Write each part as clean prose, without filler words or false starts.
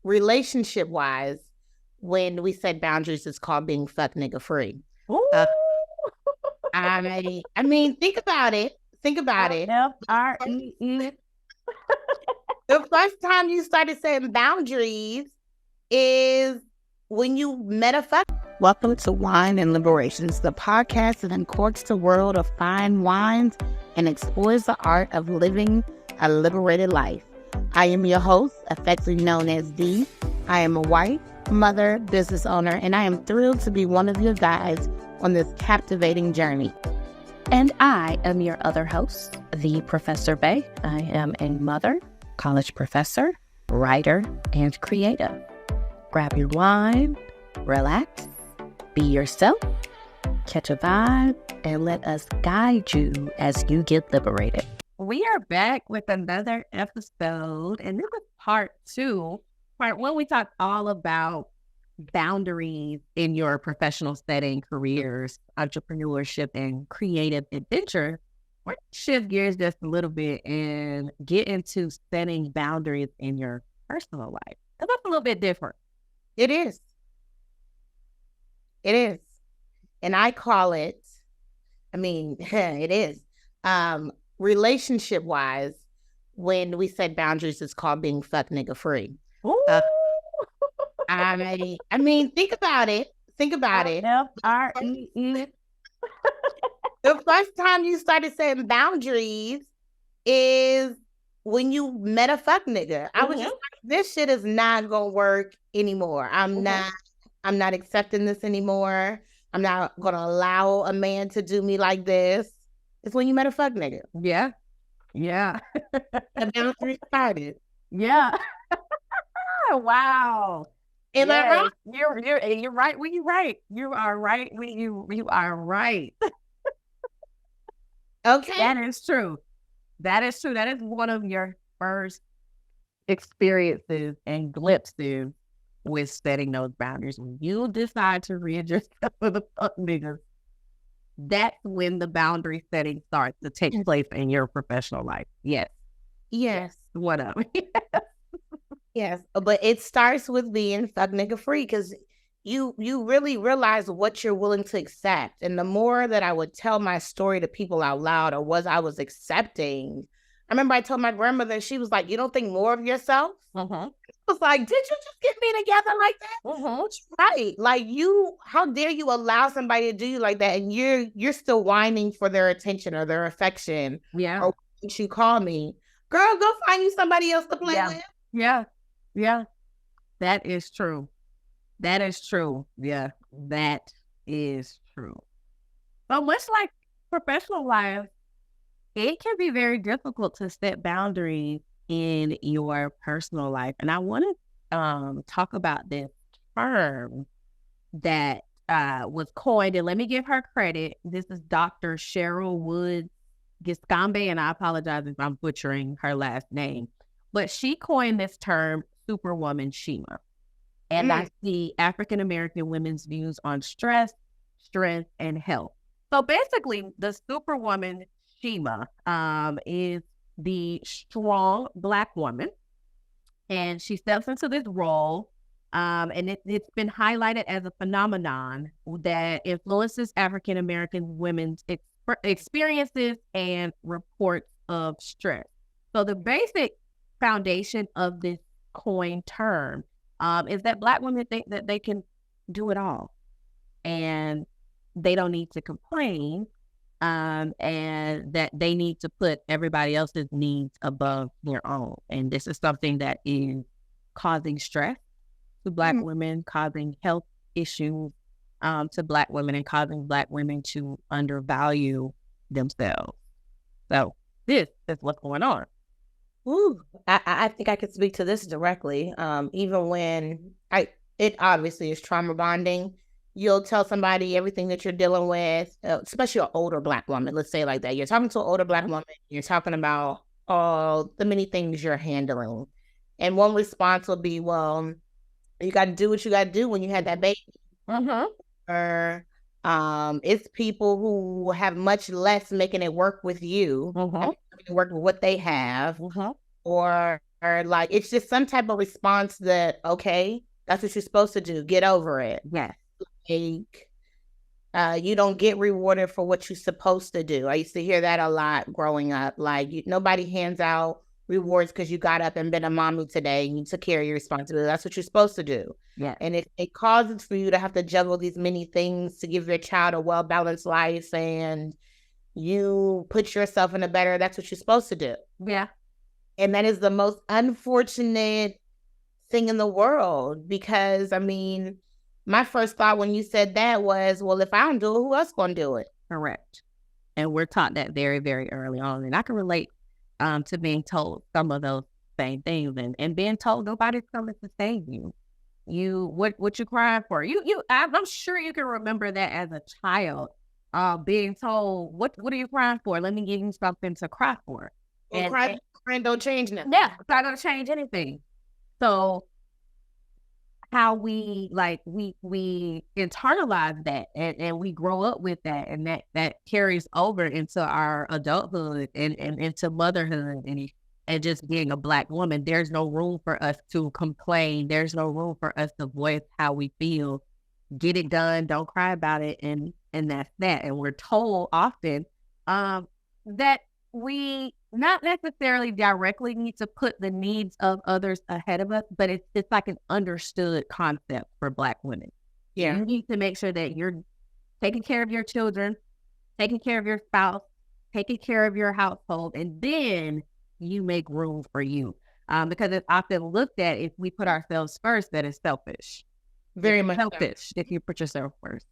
Relationship wise, when we set boundaries, it's called being fuck nigga free. Ooh. I mean, think about it. Think about it. Free. The first time you started setting boundaries is when you met a fuck. Welcome to Wine and Liberations, the podcast that uncorks the world of fine wines and explores the art of living a liberated life. I am your host, affectionately known as Dee. I am a wife, mother, business owner, and I am thrilled to be one of your guides on this captivating journey. And I am your other host, the Professor Bay. I am a mother, college professor, writer, and creative. Grab your wine, relax, be yourself, catch a vibe, and let us guide you as you get liberated. We are back with another episode, and this is part 2. Part 1, we talked all about boundaries in your professional setting, careers, entrepreneurship, and creative adventure. We're going to shift gears just a little bit and get into setting boundaries in your personal life. Because that's a little bit different. It is. It is. And I call it, it is. Relationship wise, when we set boundaries, it's called being fuck nigga free. Think about it. Think about it. Free. The first time you started setting boundaries is when you met a fuck nigga. I was just like, this shit is not gonna work anymore. I'm not accepting this anymore. I'm not gonna allow a man to do me like this. It's when you met a fuck nigga. Yeah. The boundary started. Yeah. Wow. Am I right? You're right when you're right. You are right when you are right. Okay. That is true. That is one of your first experiences and glimpses with setting those boundaries. When you decide to rid yourself of the fuck niggas, that's when the boundary setting starts to take place in your professional life. Yes. What up? Yes, but it starts with being fuck nigga free, because you really realize what you're willing to accept. And the more that I would tell my story to people out loud, or I was accepting. I remember I told my grandmother, she was like, "You don't think more of yourself?" I was like, "Did you just get me together like that?" Right. Like, how dare you allow somebody to do you like that, and you're still whining for their attention or their affection. Yeah. Or what you call me, girl, go find you somebody else to play with. Yeah. That is true. Yeah, that is true. But much like professional life, it can be very difficult to set boundaries in your personal life. And I want to talk about this term that was coined, and let me give her credit. This is Dr. Cheryl Woods Giscombe, and I apologize if I'm butchering her last name. But she coined this term, Superwoman Shima. And I see African-American women's views on stress, strength, and health. So basically, the Superwoman Shima is the strong Black woman. And she steps into this role. And it's been highlighted as a phenomenon that influences African-American women's experiences and reports of stress. So the basic foundation of this coined term is that Black women think that they can do it all, and they don't need to complain, and that they need to put everybody else's needs above their own. And this is something that is causing stress to Black women, causing health issues to Black women, and causing Black women to undervalue themselves. So this is what's going on. Ooh, I think I could speak to this directly. Even when it obviously is trauma bonding. You'll tell somebody everything that you're dealing with, especially an older Black woman. Let's say it like that. You're talking to an older Black woman. You're talking about all the many things you're handling. And one response will be, well, you got to do what you got to do when you had that baby. Or it's people who have much less making it work with you, work with what they have, or or like it's just some type of response that, okay, that's what you're supposed to do. Get over it. Yes. Like, you don't get rewarded for what you're supposed to do. I used to hear that a lot growing up. Like, nobody hands out rewards because you got up and been a mommy today and you took care of your responsibility. That's what you're supposed to do. Yeah. And it causes for you to have to juggle these many things to give your child a well-balanced life, and you put yourself in a better, that's what you're supposed to do. Yeah. And that is the most unfortunate thing in the world, because I mean, my first thought when you said that was, well, if I don't do it, who else gonna do it? Correct. And we're taught that very, very early on. And I can relate to being told some of those same things, and being told nobody's coming to save you. What you crying for? I'm sure you can remember that as a child, being told, what are you crying for? Let me give you something to cry for. Well, crying don't change nothing. Yeah, it's not gonna change anything. So how we internalize that, and we grow up with that, and that carries over into our adulthood and into motherhood and just being a Black woman. There's no room for us to complain. There's no room for us to voice how we feel. Get it done. Don't cry about it. And that's that. And we're told often that we not necessarily directly need to put the needs of others ahead of us, but it's like an understood concept for Black women. Yeah. You need to make sure that you're taking care of your children, taking care of your spouse, taking care of your household, and then you make room for you. Because it's often looked at, if we put ourselves first, that is selfish. Very much selfish if you put yourself first.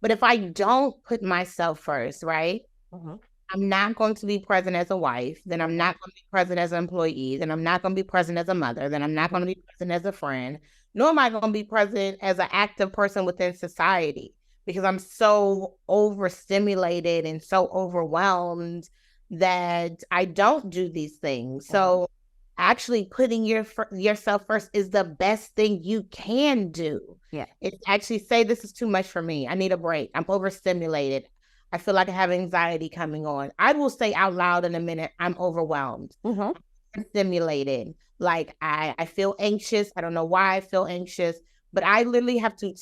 But if I don't put myself first, right? Mm-hmm. I'm not going to be present as a wife, then I'm not going to be present as an employee, then I'm not going to be present as a mother, then I'm not going to be present as a friend, nor am I going to be present as an active person within society, because I'm so overstimulated and so overwhelmed that I don't do these things. So actually putting yourself first is the best thing you can do. Yeah. It's actually say, this is too much for me. I need a break. I'm overstimulated. I feel like I have anxiety coming on. I will say out loud in a minute, I'm overwhelmed. I'm stimulated. Like I feel anxious. I don't know why I feel anxious, but I literally have to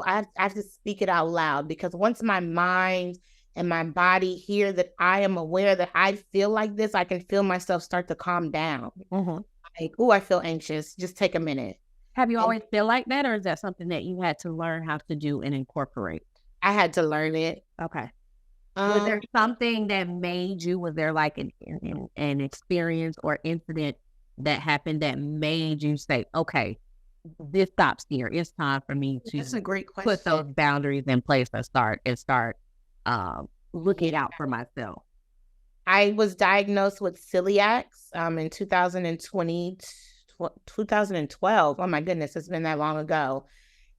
I have to speak it out loud, because once my mind and my body hear that I am aware that I feel like this, I can feel myself start to calm down. Like, oh, I feel anxious. Just take a minute. Have you always feel like that, or is that something that you had to learn how to do and incorporate? I had to learn it. Okay. Was there something that made you, was there like an experience or incident that happened that made you say, okay, this stops here. It's time for me to That's a great question. Put those boundaries in place and start looking out for myself? I was diagnosed with celiacs in 2012. Oh my goodness, it's been that long ago.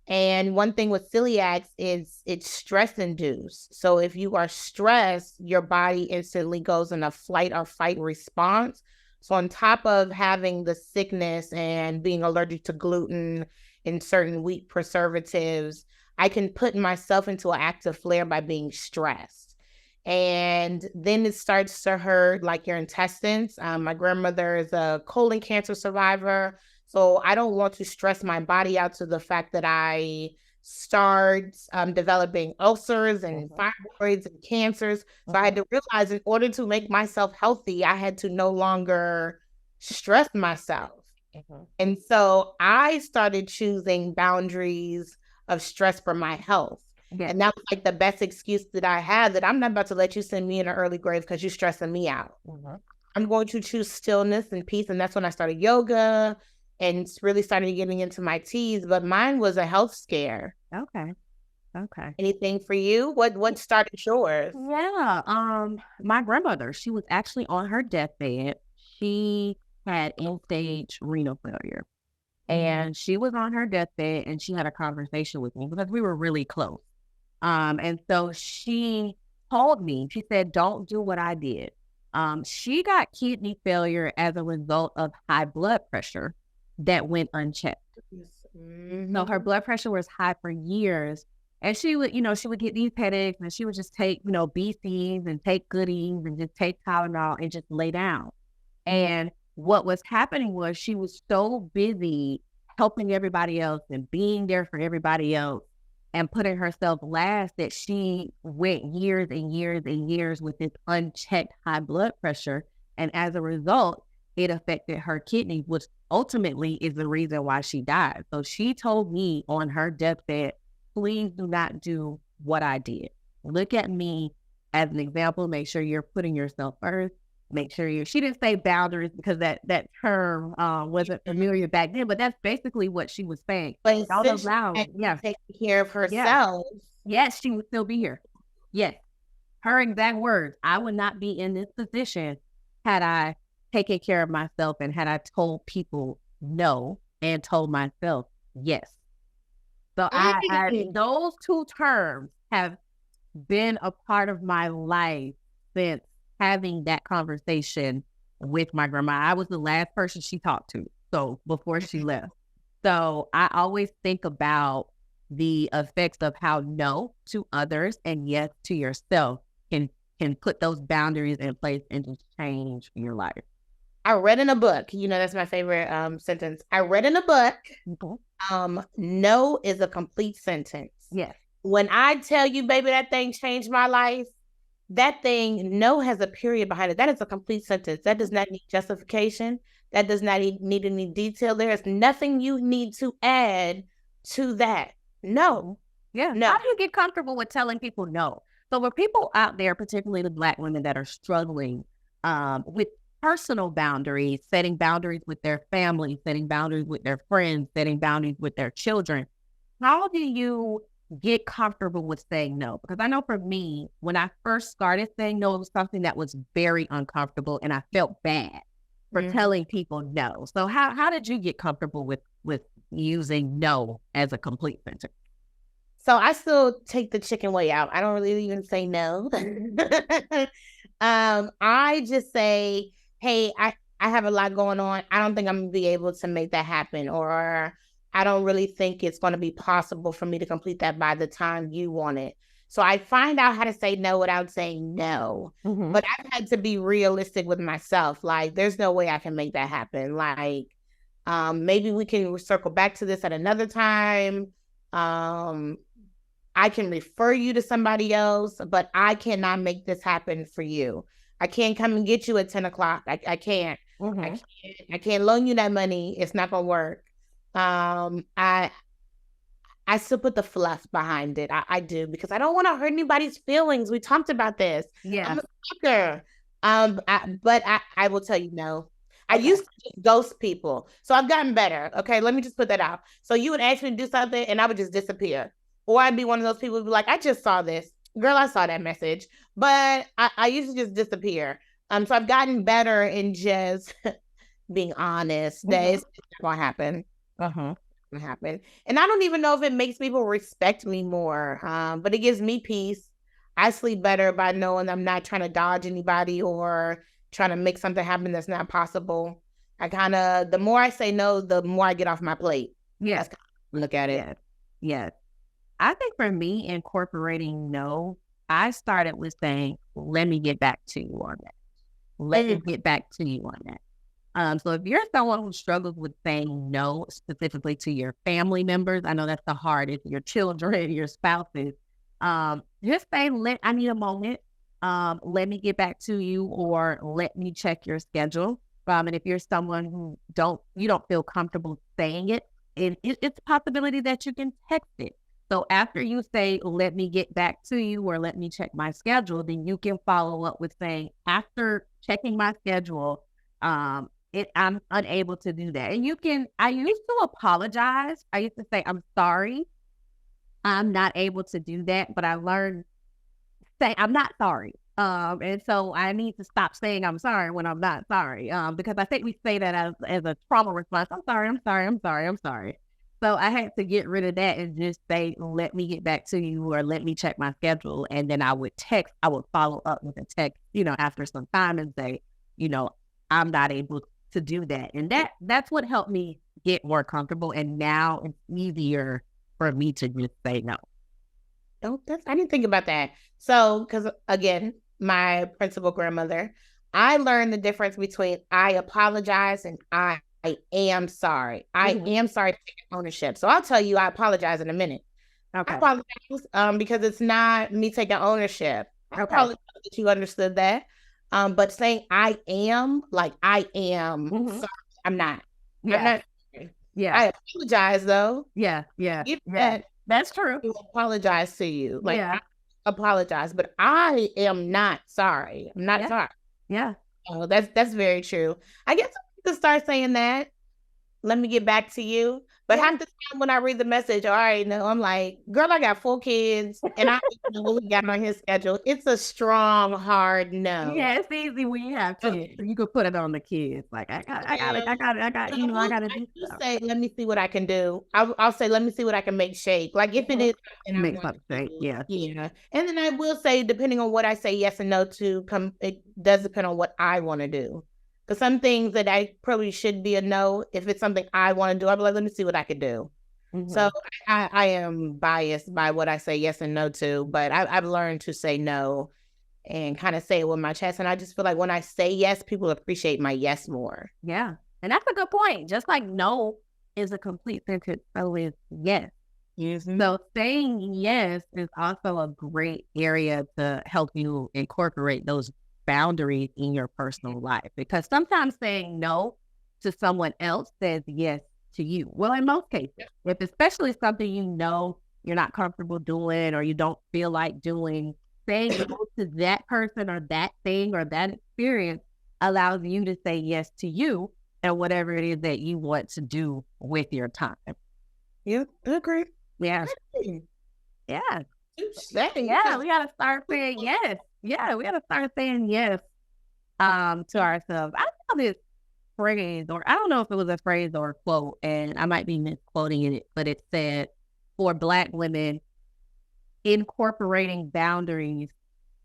And one thing with celiacs is it's stress induced. So if you are stressed, your body instantly goes in a flight or fight response. So on top of having the sickness and being allergic to gluten and certain wheat preservatives, I can put myself into an active flare by being stressed. And then it starts to hurt like your intestines. My grandmother is a colon cancer survivor. So I don't want to stress my body out to the fact that I start developing ulcers and fibroids and cancers. So I had to realize, in order to make myself healthy, I had to no longer stress myself. And so I started choosing boundaries of stress for my health. And that was like the best excuse that I had, that I'm not about to let you send me in an early grave because you're stressing me out. I'm going to choose stillness and peace. And that's when I started yoga and really started getting into my teas. But mine was a health scare. Okay. Anything for you? What started yours? Yeah. My grandmother, she was actually on her deathbed. She had end-stage renal failure. And she was on her deathbed, and she had a conversation with me because we were really close. And so she told me, she said, don't do what I did. She got kidney failure as a result of high blood pressure that went unchecked. So her blood pressure was high for years. And she would get these headaches, and she would just take, BCs and take goodies and just take Tylenol and just lay down. And what was happening was she was so busy helping everybody else and being there for everybody else and putting herself last that she went years and years and years with this unchecked high blood pressure. And as a result, it affected her kidneys, which ultimately is the reason why she died. So she told me on her deathbed, please do not do what I did. Look at me as an example. Make sure you're putting yourself first. Make sure she didn't say boundaries because that term wasn't familiar back then, but that's basically what she was saying. But All since those loud, she's taking care of herself. Yes, she would still be here. Yes. Her exact words, I would not be in this position had I taken care of myself and had I told people no and told myself yes. So those two terms have been a part of my life since having that conversation with my grandma. I was the last person she talked to, so before she left. So I always think about the effects of how no to others and yes to yourself can put those boundaries in place and just change your life. I read in a book, that's my favorite sentence. I read in a book, no is a complete sentence. Yes. When I tell you, baby, that thing changed my life, that thing, no has a period behind it. That is a complete sentence. That does not need justification. That does not need any detail. There is nothing you need to add to that. No. Yeah. No. How do you get comfortable with telling people no? So for people out there, particularly the Black women that are struggling with personal boundaries, setting boundaries with their family, setting boundaries with their friends, setting boundaries with their children, how do you get comfortable with saying no? Because I know for me, when I first started saying no, it was something that was very uncomfortable and I felt bad for telling people no. So how did you get comfortable with using no as a complete sentence? So I still take the chicken way out. I don't really even say no. I just say, hey, I have a lot going on. I don't think I'm gonna be able to make that happen, or I don't really think it's going to be possible for me to complete that by the time you want it. So I find out how to say no without saying no. But I've had to be realistic with myself. Like, there's no way I can make that happen. Like, maybe we can circle back to this at another time. I can refer you to somebody else, but I cannot make this happen for you. I can't come and get you at 10 o'clock. I can't. I can't loan you that money. It's not going to work. I still put the fluff behind it. I do, because I don't want to hurt anybody's feelings. We talked about this. Yeah. I'm a sucker. But I will tell you no. I used to just ghost people. So I've gotten better. Okay, let me just put that out. So you would ask me to do something and I would just disappear. Or I'd be one of those people who'd be like, I just saw this. Girl, I saw that message. But I used to just disappear. So I've gotten better in just being honest that it's not going to happen. Happen. And I don't even know if it makes people respect me more, but it gives me peace. I sleep better by knowing I'm not trying to dodge anybody or trying to make something happen that's not possible. The more I say no, the more I get off my plate. Yes. Look at it. Yes. I think for me, incorporating no, I started with saying, let me get back to you on that. Let me get back to you on that. So if you're someone who struggles with saying no, specifically to your family members, I know that's the hardest, your children, your spouses, just say, I need a moment. Let me get back to you, or let me check your schedule. And if you're someone who you don't feel comfortable saying it, it's a possibility that you can text it. So after you say, let me get back to you, or let me check my schedule, then you can follow up with saying, after checking my schedule, I'm unable to do that. And I used to apologize. I used to say, I'm sorry, I'm not able to do that. But I learned say, I'm not sorry. And so I need to stop saying I'm sorry when I'm not sorry. Because I think we say that as a trauma response. I'm sorry. So I had to get rid of that and just say, let me get back to you, or let me check my schedule. And then I would follow up with a text, after some time, and say, I'm not able to do that. And that's what helped me get more comfortable. And now it's easier for me to just say no. I didn't think about that. So, because again, my principal grandmother, I learned the difference between I apologize and I am sorry. I am sorry to take ownership. So I'll tell you I apologize in a minute. I Okay. apologize because it's not me taking ownership. I Okay. apologize that you understood that. But saying I am, like I am sorry, I'm not. I'm Yeah. not. Yeah. I apologize though. Yeah. Yeah. Get Yeah. that That's true. to apologize to you. Like Yeah. I apologize, but I am not sorry. I'm not Yeah. sorry. Yeah. Oh, that's very true. I guess I need to start saying that. Let me get back to you. But Yeah. half the time when I read the message, all right, no, I'm like, girl, I got 4 kids and I know what we got on his schedule. It's a strong, hard no. Yeah, it's easy when you have kids. You could put it on the kids. Like I I gotta do do stuff. say, let me see what I can do. I'll say, let me see what I can make shake. Like if it is something I Make want something to straight. do, Yeah. yeah. And then I will say, depending on what I say yes and no to, it does depend on what I want to do. Because some things that I probably should be a no, if it's something I want to do, I'll be like, let me see what I can do. So I am biased by what I say yes and no to, but I've learned to say no and kind of say it with my chest. And I just feel like when I say yes, people appreciate my yes more. Yeah. And that's a good point. Just like no is a complete sentence, so is yes. So saying yes is also a great area to help you incorporate those boundaries in your personal life. Because sometimes saying no to someone else says yes to you. Well, in most cases, if especially something you know you're not comfortable doing or you don't feel like doing, saying no to that person or that thing or that experience allows you to say yes to you and whatever it is that you want to do with your time. Yeah, I agree. Yeah. Yeah. Saying, Yeah. We gotta start saying yes. Yeah, we gotta start saying yes to ourselves. I saw this phrase, or I don't know if it was a phrase or a quote, and I might be misquoting it, but it said for Black women, incorporating boundaries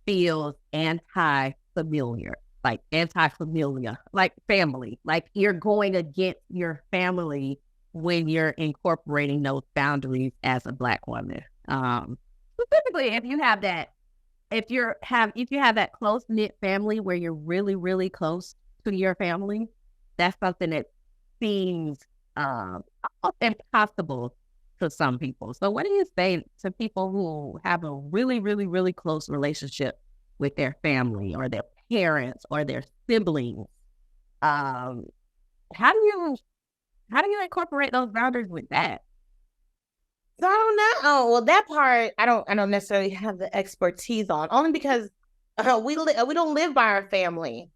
feels anti-familiar, like anti-familiar, like family. Like you're going against your family when you're incorporating those boundaries as a Black woman. Specifically, if you have that, if you have that close knit family where you're really, really close to your family, that's something that seems almost impossible to some people. So what do you say to people who have a really, really, really close relationship with their family or their parents or their siblings? Um, how do you incorporate those boundaries with that? So I don't know. Oh, well, that part I don't necessarily have the expertise on, only because we don't live by our family.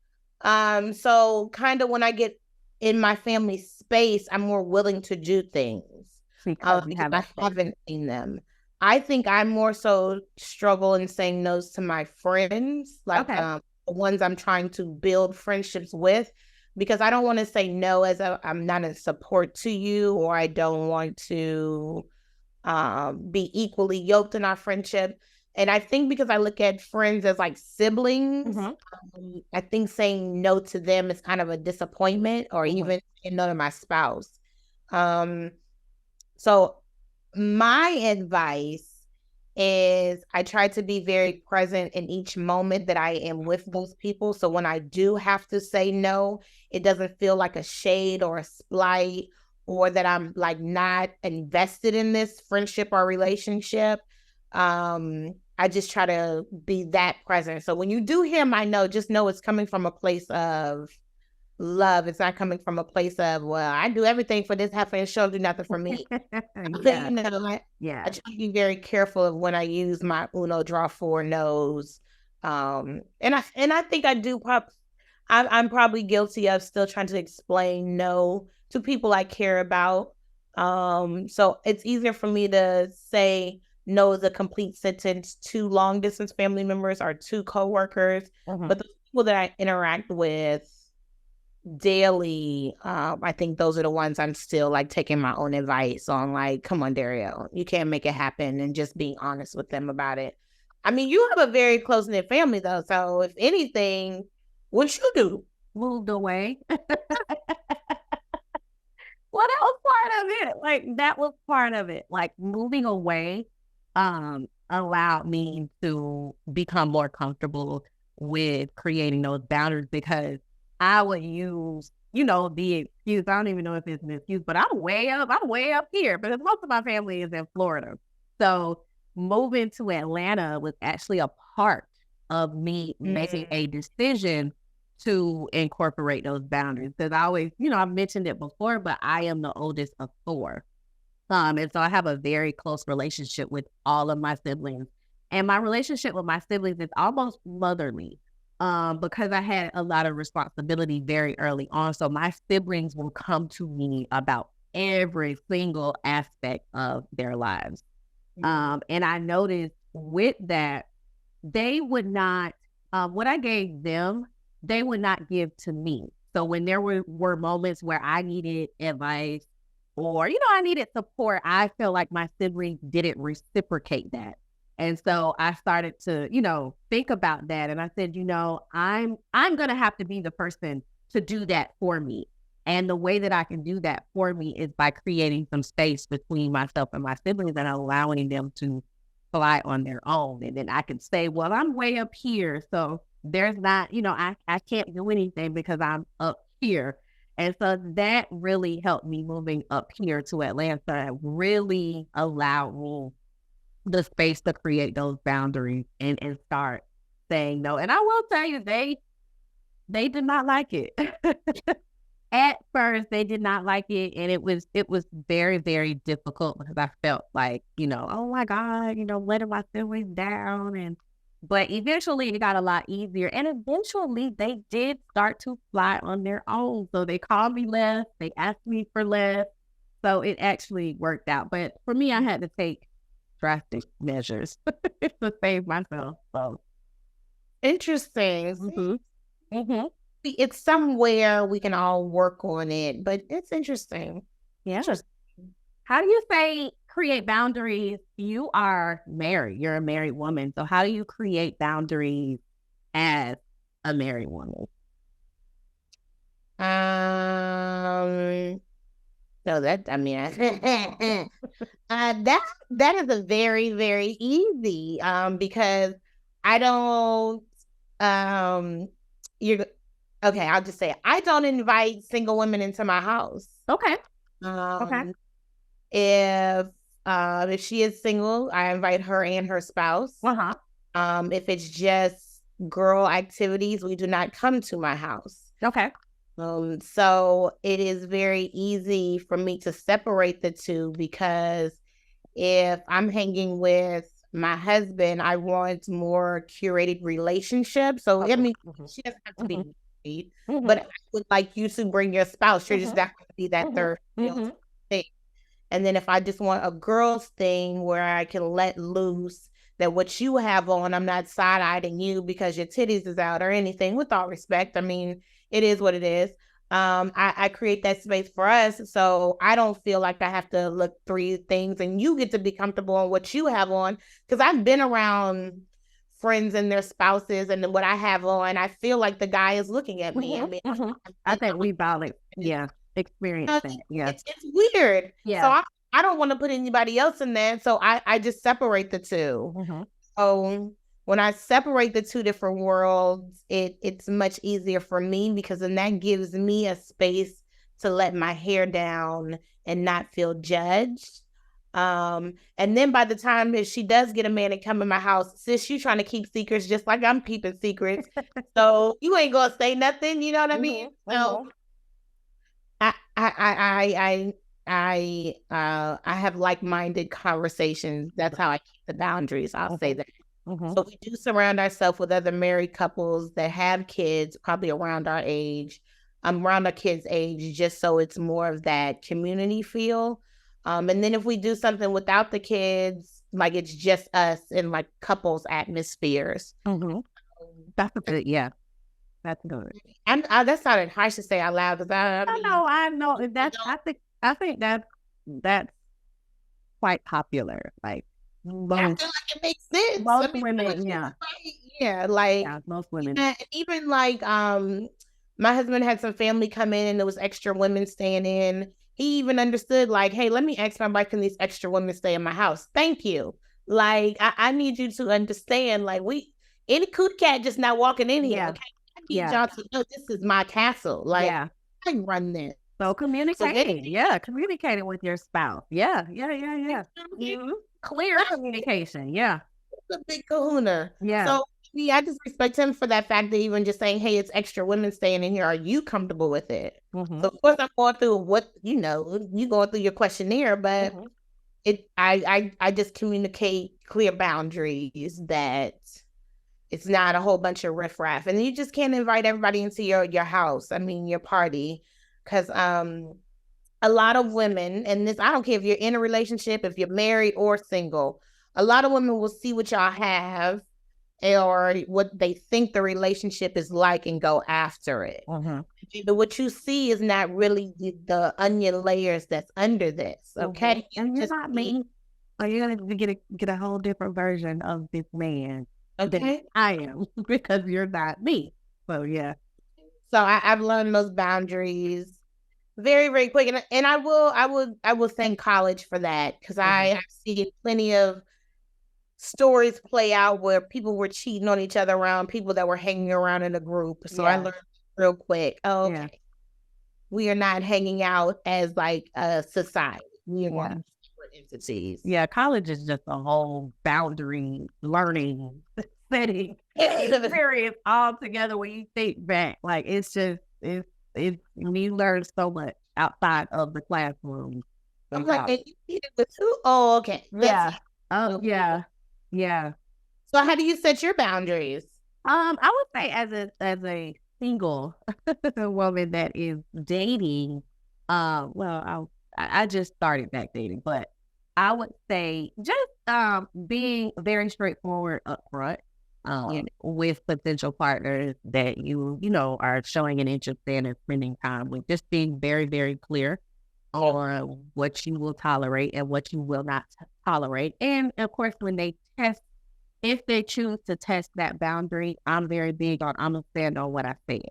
So kind of when I get in my family space, I'm more willing to do things Because we because have I haven't seen them. I think I more so struggle in saying no's to my friends, like okay. The ones I'm trying to build friendships with, because I don't want to say no as I'm not a support to you, or I don't want to be equally yoked in our friendship. And I think because I look at friends as like siblings, I think saying no to them is kind of a disappointment, or even saying no to my spouse. Um, so my advice is I try to be very present in each moment that I am with those people. So when I do have to say no, it doesn't feel like a shade or a slight, or that I'm like not invested in this friendship or relationship. I just try to be that present. So when you do hear my no, just know it's coming from a place of love. It's not coming from a place of, well, I do everything for this heifer and she'll do nothing for me. Yeah. You know, I Yeah. try to be very careful of when I use my Uno draw four no's. And I think I do I'm probably guilty of still trying to explain no to people I care about. So it's easier for me to say no as a complete sentence to long distance family members or to coworkers, but the people that I interact with daily, I think those are the ones I'm still like taking my own advice on, like, come on, Dario, you can't make it happen, and just being honest with them about it. I mean, you have a very close-knit family though, so if anything, what you do? Moved away. Well, that was part of it. Like that was part of it. Like moving away allowed me to become more comfortable with creating those boundaries, because I would use, the excuse. I don't even know if it's an excuse, but I'm way up here because most of my family is in Florida. So moving to Atlanta was actually a part of me making a decision to incorporate those boundaries. Because I always, I've mentioned it before, but I am the oldest of four. And so I have a very close relationship with all of my siblings. And my relationship with my siblings is almost motherly, because I had a lot of responsibility very early on. So my siblings will come to me about every single aspect of their lives. And I noticed with that, they would not, what I gave them, they would not give to me. So when there were moments where I needed advice, or, I needed support, I feel like my siblings didn't reciprocate that. And so I started to, think about that. And I said, I'm going to have to be the person to do that for me. And the way that I can do that for me is by creating some space between myself and my siblings and allowing them to fly on their own. And then I can say, well, I'm way up here. So there's not, I can't do anything because I'm up here. And so that really helped me moving up here to Atlanta and really allowed me the space to create those boundaries and start saying no. And I will tell you, they did not like it. At first, they did not like it. And it was very, very difficult because I felt like, oh my God, letting my siblings down. But eventually it got a lot easier. And eventually they did start to fly on their own. So they called me less. They asked me for less. So it actually worked out. But for me, I had to take drastic measures to save myself. So Interesting. Mm-hmm. It's somewhere we can all work on it, but it's interesting. Yeah. How do you say create boundaries? You are married. You're a married woman. So how do you create boundaries as a married woman? No, that that is a very, very easy because I don't you're okay, I'll just say it. I don't invite single women into my house. Okay. Okay. If she is single, I invite her and her spouse. If it's just girl activities, we do not come to my house. Okay. So it is very easy for me to separate the two because if I'm hanging with my husband, I want more curated relationships. So I mean, she doesn't have to be married, but I would like you to bring your spouse. You're just not going to be that third thing. And then if I just want a girl's thing where I can let loose that what you have on, I'm not side-eyeing you because your titties is out or anything, with all respect. I mean, it is what it is. I create that space for us. So I don't feel like I have to look three things and you get to be comfortable on what you have on. Because I've been around friends and their spouses and what I have on. I feel like the guy is looking at me. I mean, I think we valid. Yeah. Experience that. Yeah. It's weird. Yeah. So I don't want to put anybody else in there. So I just separate the two. So when I separate the two different worlds, it's much easier for me because then that gives me a space to let my hair down and not feel judged. And then by the time that she does get a man and come in my house, sis, you trying to keep secrets just like I'm keeping secrets. So you ain't gonna say nothing, you know what I mean? So I have like-minded conversations. That's how I keep the boundaries. I'll say that. So we do surround ourselves with other married couples that have kids, probably around our age, around our kids' age, just so it's more of that community feel. And then if we do something without the kids, like it's just us in like couples atmospheres. That's a good, yeah. That's good. And that sounded harsh to say out loud because I know that's. I think that's quite popular. Like I feel like it makes sense. Most women, yeah, like most women. Even like my husband had some family come in and there was extra women staying in. He even understood like, hey, let me ask my wife, can these extra women stay in my house? Thank you. Like I need you to understand. Like any coot cat just not walking in here. Yeah. Okay, I need Yeah. y'all to know this is my castle. Like Yeah. I run this. So So communicating. anything Yeah. Communicating with your spouse. Yeah. Yeah. Yeah. Yeah. Mhm. Clear communication. Yeah. a big kahuna. Yeah. So yeah, I just respect him for that fact that even just saying, hey, it's extra women staying in here. Are you comfortable with it? Mm-hmm. So of course I'm going through what you going through your questionnaire, but Mm-hmm. I just communicate clear boundaries that it's not a whole bunch of riffraff. And you just can't invite everybody into your house. I mean your party. Cause a lot of women, and this I don't care if you're in a relationship, if you're married or single, a lot of women will see what y'all have or what they think the relationship is like and go after it. Mm-hmm. But what you see is not really the onion layers that's under this. Okay. Mm-hmm. And you're not me. So you're gonna get a whole different version of this man than Okay. I am because you're not me. So yeah. So I've learned those boundaries very, very quick. And I will thank college for that because I have seen plenty of stories play out where people were cheating on each other around people that were hanging around in a group. So I learned real quick. Oh, okay. Yeah. We are not hanging out as like a society. We are going to be separate entities. Yeah, college is just a whole boundary learning setting experience all together when you think back. Like it's just we learn so much outside of the classroom. I'm like, and you did it with who? Oh, okay. Yeah. Oh yeah. Yeah. So how do you set your boundaries? I would say as a single woman that is dating, well, I just started back dating, but I would say just being very straightforward upfront with potential partners that you know are showing an interest in and spending time with. Just being very, very clear on what you will tolerate and what you will not tolerate. And of course, when they test, if they choose to test that boundary, I'm very big on I'm gonna stand on what I said.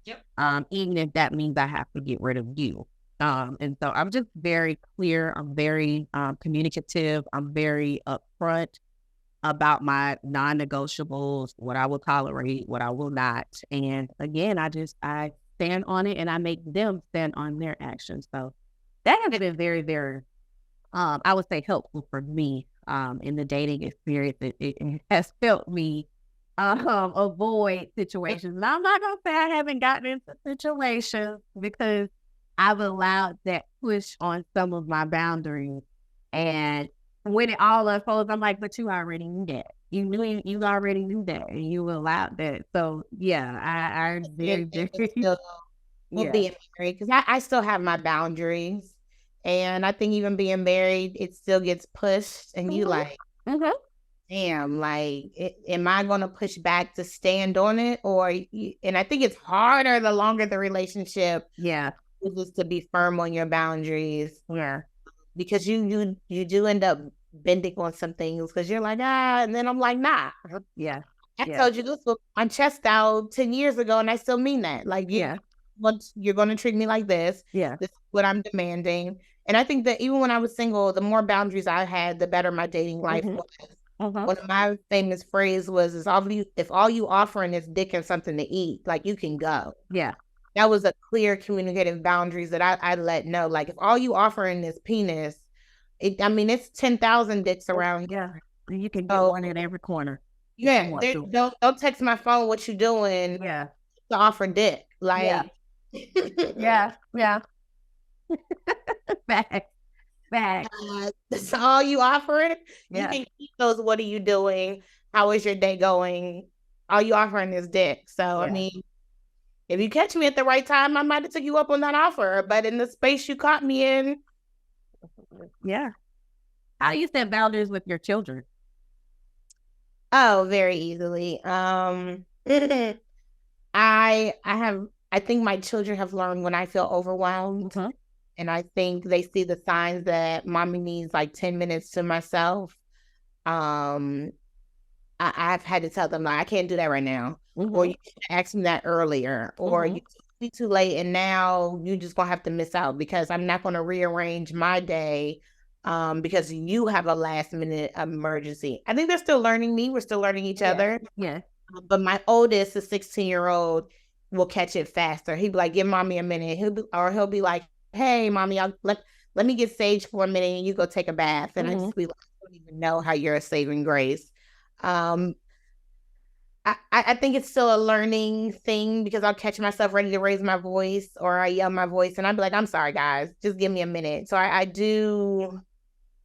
Yep. Even if that means I have to get rid of you. And so I'm just very clear. I'm very communicative. I'm very upfront about my non-negotiables, what I will tolerate, what I will not. And again, I stand on it and I make them stand on their actions. So that has been very, very, I would say helpful for me in the dating experience. It has helped me avoid situations. And I'm not going to say I haven't gotten into situations because I've allowed that push on some of my boundaries. And when it all unfolds, I'm like, but you already knew that. You already knew that and you allowed that. So yeah, I very, very, Well, being married, because I still have my boundaries. And I think even being married, it still gets pushed. And you like, damn, like, am I going to push back to stand on it? And I think it's harder the longer the relationship. Yeah. Is to be firm on your boundaries. Yeah. Because you do end up bending on some things because you're like, and then I'm like, nah. Yeah. I told you this with my chest out 10 years ago, and I still mean that. Like, once you're going to treat me like this, this is what I'm demanding. And I think that even when I was single, the more boundaries I had, the better my dating life was. One of my famous phrases was, if all you offering is dick and something to eat, like you can go. Yeah. That was a clear communicative boundaries that I let know. Like if all you offering is penis, it's 10,000 dicks around here. Yeah. You can get one in every corner. Yeah. Don't text my phone what you doing. Yeah. To offer dick. Like yeah. Back. That's all you offering. You can keep those. What are you doing? How is your day going? All you offering is dick. So I mean, if you catch me at the right time, I might have took you up on that offer. But in the space you caught me in, how do you set boundaries with your children? Oh, very easily. I think my children have learned when I feel overwhelmed. And I think they see the signs that mommy needs like 10 minutes to myself. I've had to tell them, like, I can't do that right now. Or you asked me that earlier. Or you be too late and now you just gonna have to miss out because I'm not gonna rearrange my day because you have a last minute emergency. I think they're still learning me. We're still learning each other. Yeah. But my oldest, the 16-year-old, will catch it faster. He'll be like, "Give mommy a minute." He'll be like, "Hey, mommy, let me get Sage for a minute, and you go take a bath." And I just be like, "I don't even know how you're a saving grace." Um, I think it's still a learning thing because I'll catch myself ready to raise my voice or I yell my voice, and I'll be like, "I'm sorry, guys, just give me a minute." So I do.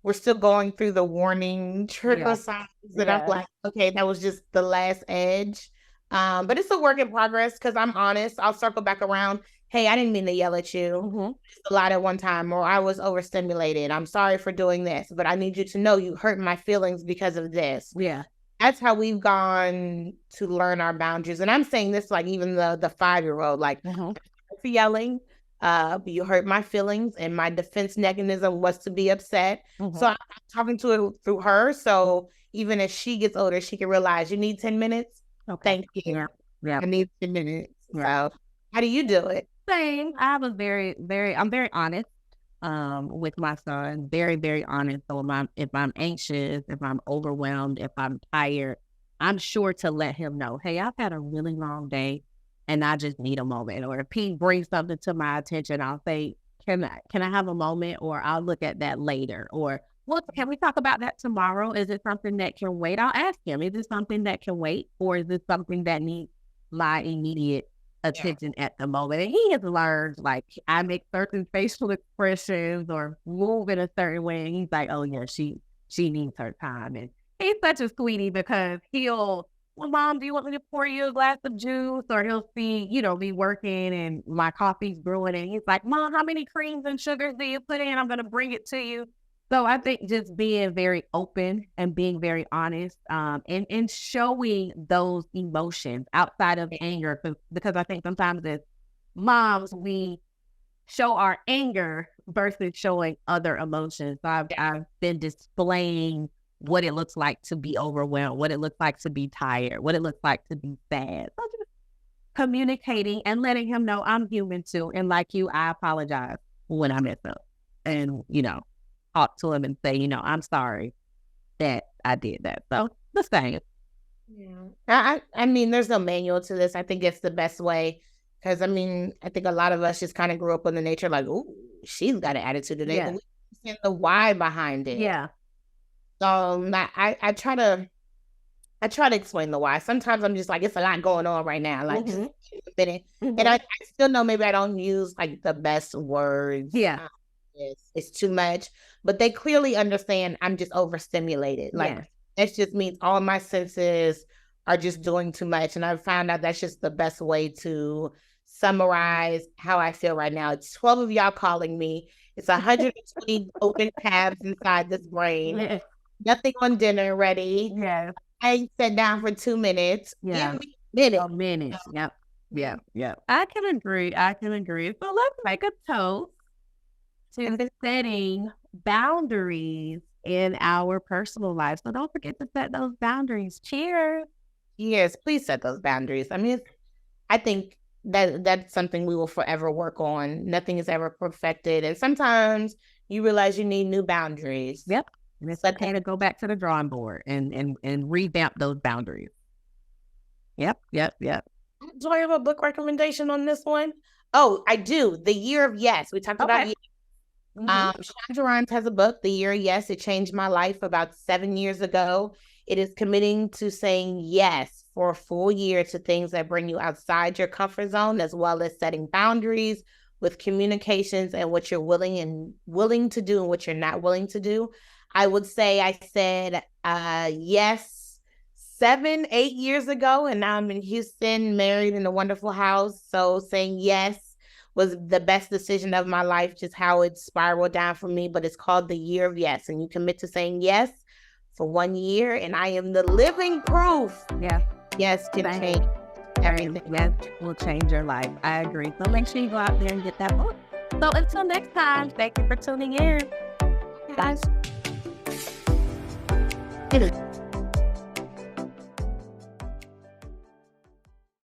We're still going through the warning trigger signs, and I'm like, okay, that was just the last edge. But it's a work in progress because I'm honest. I'll circle back around. Hey, I didn't mean to yell at you a lot at one time, or I was overstimulated. I'm sorry for doing this, but I need you to know you hurt my feelings because of this. Yeah. That's how we've gone to learn our boundaries. And I'm saying this like even the 5-year-old, like for yelling. You hurt my feelings, and my defense mechanism was to be upset. So I'm talking to it through her. So even as she gets older, she can realize you need 10 minutes. Thank you. I need 10 minutes. So how do you do it? Same. I was I'm very honest with my son. Very, very honest. So if I'm anxious, if I'm overwhelmed, if I'm tired, I'm sure to let him know, hey, I've had a really long day and I just need a moment. Or if he brings something to my attention, I'll say, can I have a moment, or I'll look at that later. Or, well, can we talk about that tomorrow? Is it something that can wait? I'll ask him, is it something that can wait, or is it something that needs my immediate attention at the moment? And he has learned, like, I make certain facial expressions or move in a certain way, and he's like, oh yeah, she needs her time. And he's such a sweetie because he'll, well, Mom, do you want me to pour you a glass of juice? Or he'll see, me working and my coffee's brewing, and he's like, Mom, how many creams and sugars do you put in? I'm going to bring it to you. So I think just being very open and being very honest, and showing those emotions outside of anger, because I think sometimes as moms, we show our anger versus showing other emotions. So I've been displaying what it looks like to be overwhelmed, what it looks like to be tired, what it looks like to be sad. So just communicating and letting him know I'm human too. And like you, I apologize when I mess up. And, talk to him and say, I'm sorry that I did that. So the same. Yeah. I mean, there's no manual to this. I think it's the best way. Because, I mean, I think a lot of us just kind of grew up in the nature like, ooh, she's got an attitude today. But we understand the why behind it. Yeah. So I try to explain the why. Sometimes I'm just like, it's a lot going on right now. Like, just a minute. And I still know maybe I don't use like the best words. Yeah. It's too much. But they clearly understand I'm just overstimulated. Like, that just means all my senses are just doing too much. And I found out that's just the best way to summarize how I feel right now. It's 12 of y'all calling me. It's 120 open tabs inside this brain. Nothing on dinner ready. Yeah. I sat down for 2 minutes. Yeah. Give me a minute. Minutes. Yep. Yeah. I can agree. So let's make a toast to setting boundaries in our personal lives. So don't forget to set those boundaries. Cheers. Yes, please set those boundaries. I mean, I think that's something we will forever work on. Nothing is ever perfected. And sometimes you realize you need new boundaries. Yep. And it's okay to go back to the drawing board and revamp those boundaries. Yep. Do I have a book recommendation on this one? Oh, I do. The Year of Yes. We talked about yes. Shonda Rhimes has a book, The Year of Yes. It changed my life about 7 years ago. It is committing to saying yes for a full year to things that bring you outside your comfort zone, as well as setting boundaries with communications and what you're willing to do and what you're not willing to do. I would say I said yes 7-8 years ago, and now I'm in Houston, married in a wonderful house. So saying yes was the best decision of my life, just how it spiraled down for me. But it's called The Year of Yes, and you commit to saying yes for 1 year, and I am the living proof. Yeah. Yes can change everything. Yes will change your life. I agree. So make sure you go out there and get that book. So until next time, thank you for tuning in. Guys.